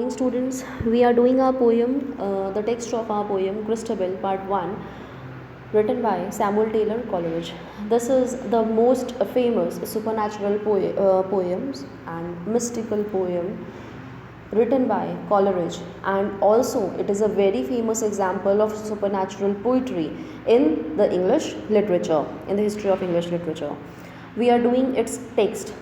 morning, students. We are doing our poem, the text of our poem, Christabel, Part 1, written by Samuel Taylor Coleridge. This is the most famous supernatural poems and mystical poem written by Coleridge, and also it is a very famous example of supernatural poetry in the English literature, in the history of English literature. We are doing its text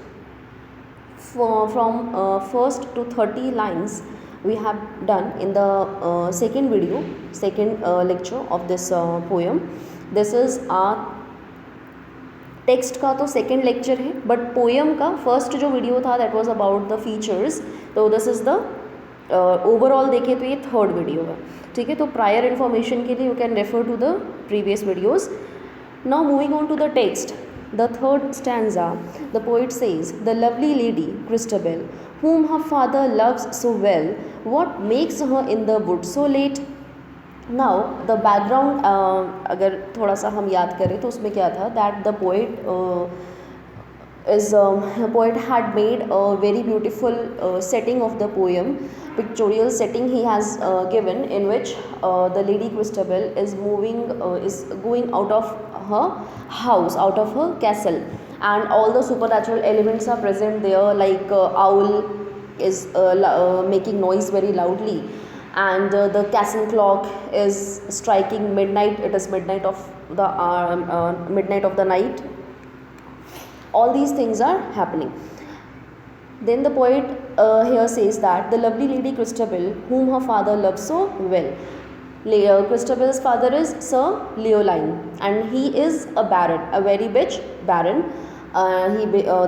from first to 30 lines we have done in the second lecture of this poem. This is our text का तो second lecture है, but poem का first जो video था that was about the features. तो this is the overall देखें तो ये थर्ड वीडियो है. ठीक है, तो प्रायर इन्फॉर्मेशन के लिए you can refer to the previous videos. Now moving on to the text. The third stanza, the poet says, "The lovely lady Christabel, whom her father loves so well, what makes her in the wood so late?" Now the background, अगर थोड़ा सा हम याद करें तो उसमें क्या था, that the poet had made a very beautiful setting of the poem, pictorial setting he has given, in which the lady Christabel is going out of her house, out of her castle, and all the supernatural elements are present there, like owl is making noise very loudly, and the castle clock is striking midnight. It is midnight of the night. All these things are happening. Then the poet here says that the lovely lady Christabel, whom her father loves so well. Christabel's father is Sir Leoline, and he is a baron, a very rich baron.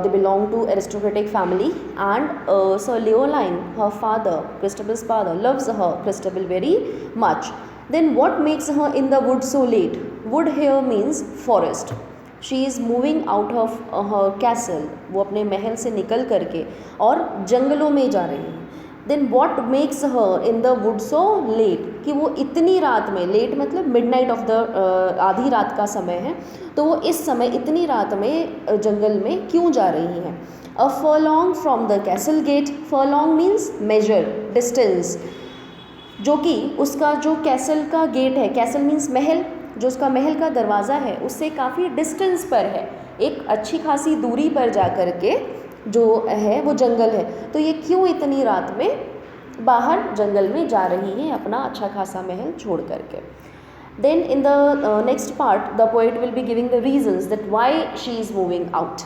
They belong to aristocratic family, and Sir Leoline, her father, Christabel's father, loves her Christabel very much. Then what makes her in the wood so late? Wood here means forest. She is moving out of her castle. वो अपने महल से निकल करके और जंगलों में जा रही है. Then what makes her in the wood so late? कि वो इतनी रात में, late मतलब midnight of the आधी रात का समय है, तो वो इस समय इतनी रात में जंगल में क्यों जा रही हैं. A furlong from the castle gate. Furlong means measure, distance, जो कि उसका जो कैसल का गेट है, कैसल मीन्स महल, जो उसका महल का दरवाज़ा है उससे काफ़ी डिस्टेंस पर है, एक अच्छी खासी दूरी पर जा कर के जो है वो जंगल है. तो ये क्यों इतनी रात में बाहर जंगल में जा रही है अपना अच्छा खासा महल छोड़ करके. Then in the next part the poet will be giving the reasons that why she is moving out.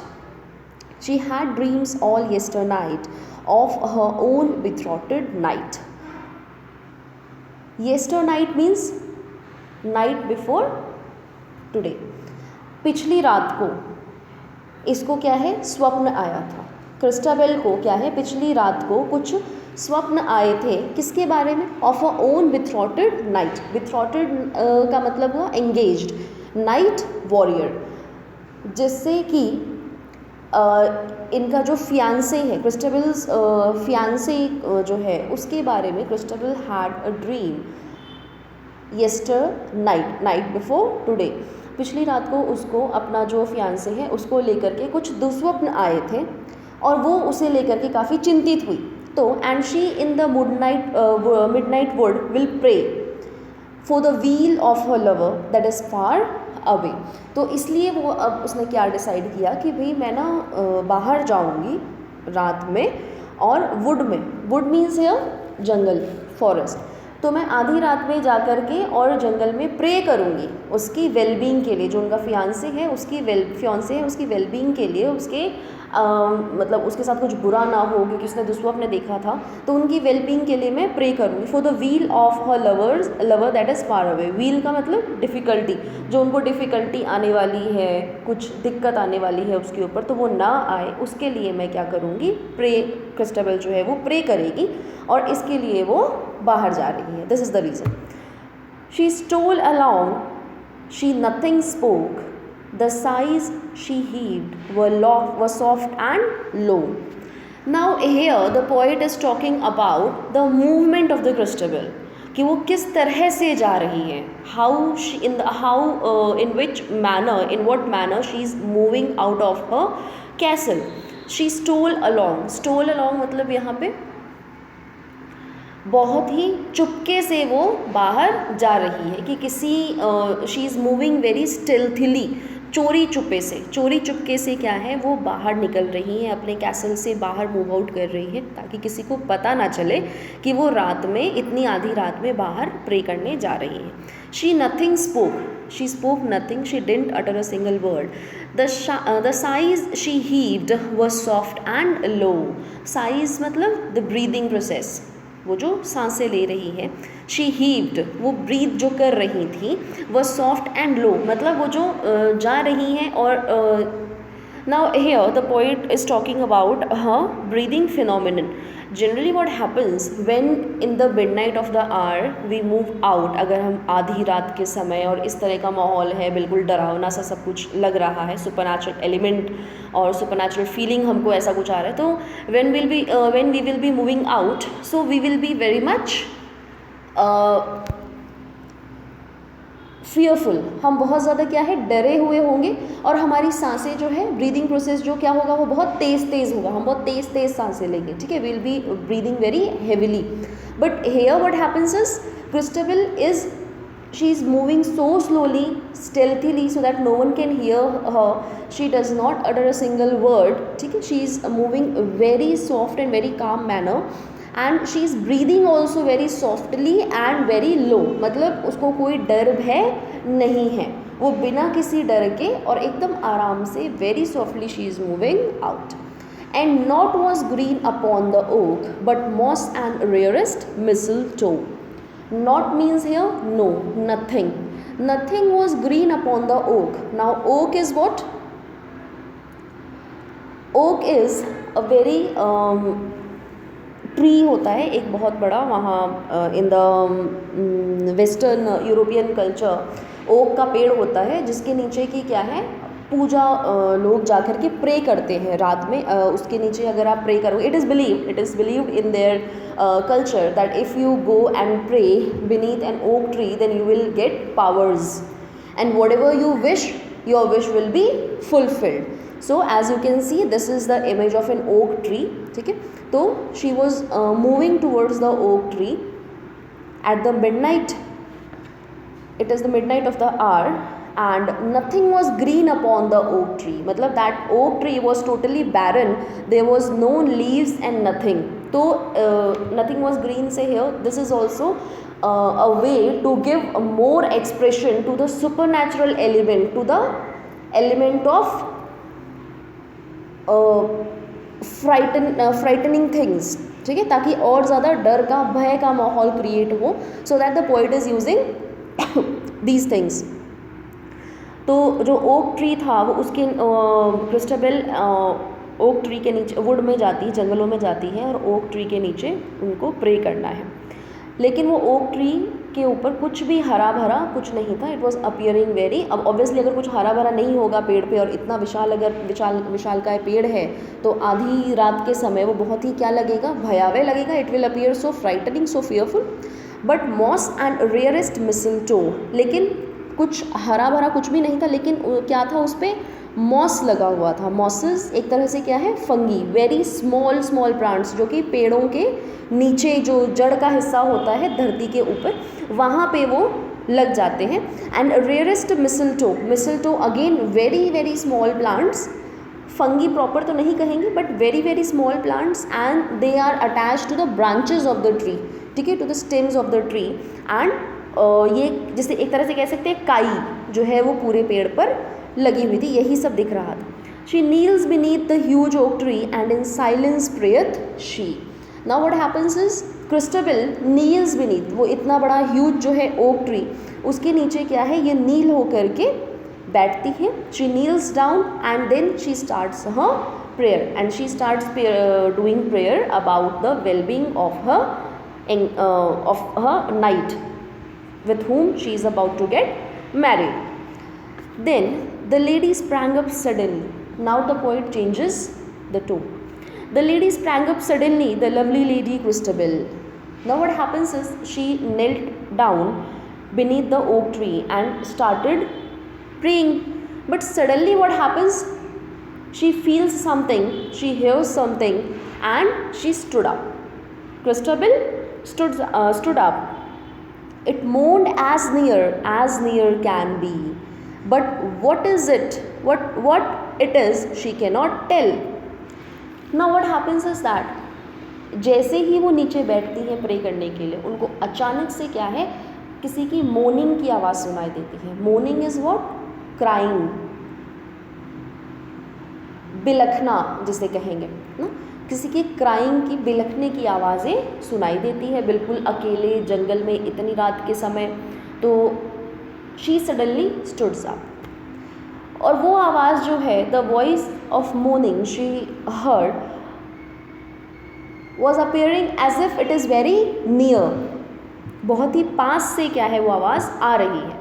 She had dreams all yesternight of her own betrothed knight. Yesternight means night before today. पिछली रात को इसको क्या है, स्वप्न आया था. Christabel को क्या है, पिछली रात को कुछ स्वप्न आए थे. किसके बारे में? Of a own betrothed night. betrothed का मतलब हुआ एंगेज्ड, नाइट वॉरियर, जिससे कि इनका जो फियांसे है, क्रिस्टाबेल्स फियांसे जो है उसके बारे में Christabel had a dream yesternight, night before today. पिछली रात को उसको अपना जो फियांसे है उसको लेकर के कुछ दुस्वप्न आए थे और वो उसे लेकर के काफ़ी चिंतित हुई. तो and she in the midnight wood will pray for the weal of her lover that is far away. तो इसलिए वो अब उसने क्या डिसाइड किया कि भाई मैं ना बाहर जाऊंगी रात में और वुड में, would means here jungle, forest, तो मैं आधी रात में जा कर के और जंगल में प्रे करूँगी उसकी वेलबींग के लिए. जो उनका फियांसे है उसकी वेलबींग के लिए, उसके मतलब उसके साथ कुछ बुरा ना हो क्योंकि उसने दुस्वप्न देखा था, तो उनकी वेलबींग के लिए मैं प्रे करूँगी. For the weal of her lover that is far away. Wheel का मतलब डिफ़िकल्टी, जो उनको डिफ़िकल्टी आने वाली है, कुछ दिक्कत आने वाली है उसके ऊपर, तो वो ना आए उसके लिए मैं क्या करूँगी, प्रे. क्रिस्टाबेल जो है वो प्रे करेगी और इसके लिए वो बाहर जा रही है. This is the reason. She stole along, she nothing spoke, the sighs she heaved were soft and low. Now here the poet is talking about the movement of the Christabel, कि वो किस तरह से जा रही है, in what manner she is moving out of her castle. She stole along. Stole along मतलब यहाँ पे बहुत ही चुपके से वो बाहर जा रही है, कि किसी शी इज़ मूविंग वेरी स्टिल्थली, चोरी चुपके से क्या है, वो बाहर निकल रही है, अपने कैसल से बाहर मूव आउट कर रही है, ताकि किसी को पता ना चले कि वो रात में, इतनी आधी रात में बाहर प्रे करने जा रही है. She spoke nothing, she didn't utter a single word. The sighs she heaved were soft and low. Sighs मतलब द ब्रीदिंग प्रोसेस, वो जो सांसें ले रही है. शी हीव्ड, वो ब्रीथ जो कर रही थी, वह सॉफ्ट एंड लो, मतलब वो जो जा रही हैं. और now here the poet is talking about her breathing phenomenon. Generally what happens when in the midnight of the hour we move out, अगर हम आधी रात के समय और इस तरह का माहौल है, बिल्कुल डरावना सा सब कुछ लग रहा है, सुपरनैचुरल एलिमेंट और सुपरनैचुरल फीलिंग हमको ऐसा कुछ आ रहा है, तो when we will be moving out, so we will be very much fearful. हम बहुत ज़्यादा क्या है, डरे हुए होंगे, और हमारी सांसें जो है, ब्रीदिंग प्रोसेस जो क्या होगा, वो बहुत तेज़ होगा, हम बहुत तेज़ सांसें लेंगे. ठीक है, will be breathing very heavily. But here what happens is क्रिस्टबल is she is moving so slowly, stealthily, so that no one can hear her. She does not utter a single word. ठीक है, she is moving very soft and very calm manner, and she is breathing also very softly and very low. मतलब उसको कोई डर भय नहीं है, वो बिना किसी डर के और एकदम आराम से very softly she is moving out. And not was green upon the oak, but moss and rarest mistletoe. Not means here no, nothing. Nothing was green upon the oak. Now oak is what? Oak is a very tree होता है एक बहुत बड़ा, वहाँ in the western European culture oak का पेड़ होता है, जिसके नीचे की क्या है, पूजा लोग जाकर के प्रे करते हैं रात में. उसके नीचे अगर आप प्रे करोगे, it is believed in their culture that if you go and pray beneath an oak tree, then you will get powers, and whatever you wish, your wish will be fulfilled. So as you can see, this is the image of an oak tree. ठीक है, तो she was moving towards the oak tree at the midnight. It is the midnight of the hour, and nothing was green upon the oak tree. मतलब that oak tree was totally barren. There was no leaves and nothing. तो nothing was green say here, this is also a way to give a more expression to the supernatural element, to the element of frightening things. ठीक है, ताकि और ज़्यादा डर का, भय का माहौल क्रिएट हो, so that the poet is using these things. तो जो ओक ट्री था, वो उसके क्रिस्टबल ओक ट्री के नीचे, वुड में जाती है, जंगलों में जाती है, और ओक ट्री के नीचे उनको प्रे करना है. लेकिन वो ओक ट्री के ऊपर कुछ भी हरा भरा कुछ नहीं था. इट वॉज अपियरिंग वेरी, अब ऑब्वियसली अगर कुछ हरा भरा नहीं होगा पेड़ पे, और इतना विशाल, अगर विशालकाय पेड़ है, तो आधी रात के समय वो बहुत ही क्या लगेगा, भयावह लगेगा. It will appear so frightening, so fearful. But moss and rarest mistletoe, लेकिन कुछ हरा भरा कुछ भी नहीं था, लेकिन क्या था, उस पर मॉस लगा हुआ था. मॉसेस एक तरह से क्या है, फंगी, वेरी स्मॉल प्लांट्स, जो कि पेड़ों के नीचे जो जड़ का हिस्सा होता है धरती के ऊपर, वहाँ पे वो लग जाते हैं. And rarest mistletoe again very small plants, fungi proper तो नहीं कहेंगे, but very small plants, and they are attach to the branches of the tree. ठीक है, to the stems of the tree. And ये जैसे एक तरह से कह सकते हैं, काई जो है वो पूरे पेड़ पर लगी हुई थी, यही सब दिख रहा था. She kneels beneath the huge oak tree and in silence prayeth she. Now what happens is Christabel kneels beneath, वो इतना बड़ा ह्यूज जो है ओक ट्री, उसके नीचे क्या है, ये नील होकर के बैठती है. She kneels down and then she starts her prayer, and she starts doing prayer about the wellbeing of her knight with whom she is about to get married. Then the lady sprang up suddenly. Now the poet changes the tone. The lady sprang up suddenly, the lovely lady Christabel. Now what happens is, she knelt down beneath the oak tree and started praying. But suddenly what happens? She feels something, she hears something, and she stood up. Christabel stood up. It moaned as near can be. But what is it? What it is, she cannot tell. Now what happens is that जैसे ही वो नीचे बैठती हैं pray करने के लिए, उनको अचानक से क्या है, किसी की मोर्निंग की आवाज़ सुनाई देती है. Morning is what? क्राइंग, बिलखना जिसे कहेंगे ना, किसी की क्राइंग की, बिलखने की आवाज़ें सुनाई देती है बिल्कुल अकेले जंगल में इतनी रात के समय. तो शी सडनली स्टूड्स अप, और वो आवाज़ जो है, the voice of moaning she heard was appearing as if it is very near. बहुत ही पास से क्या है वो आवाज़ आ रही है.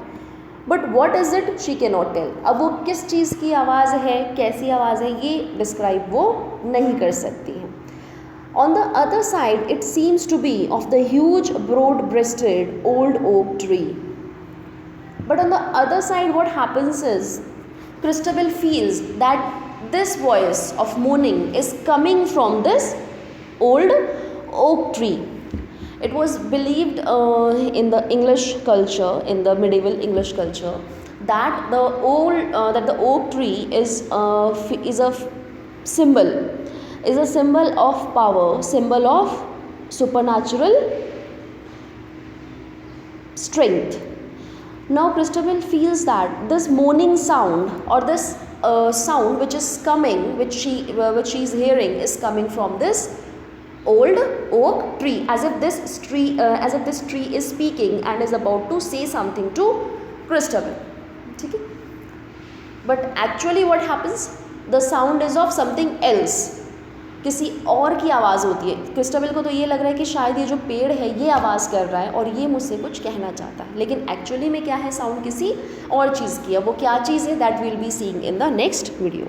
But what is it, she can not tell. अब वो किस चीज़ की आवाज़ है, कैसी आवाज़ है, ये डिस्क्राइब वो नहीं कर सकती हैं. On the other side it seems to be of the huge broad breasted old oak tree. But on the other side what happens is Christabel feels that this voice of mourning is coming from this old oak tree. It was believed in the English culture, in the medieval English culture, that the oak tree is a symbol of power, symbol of supernatural strength. Now Christabel feels that this moaning sound, or this sound which is coming, which she is hearing, is coming from this old oak tree, as if this tree is speaking and is about to say something to Christabel. ठीक है. But actually what happens, the sound is of something else, किसी और की आवाज़ होती है. Christabel को तो ये लग रहा है कि शायद ये जो पेड़ है ये आवाज़ कर रहा है और ये मुझसे कुछ कहना चाहता है, लेकिन एक्चुअली में क्या है, साउंड किसी और चीज़ की है. वो क्या चीज़ है, that will be seeing in the next video.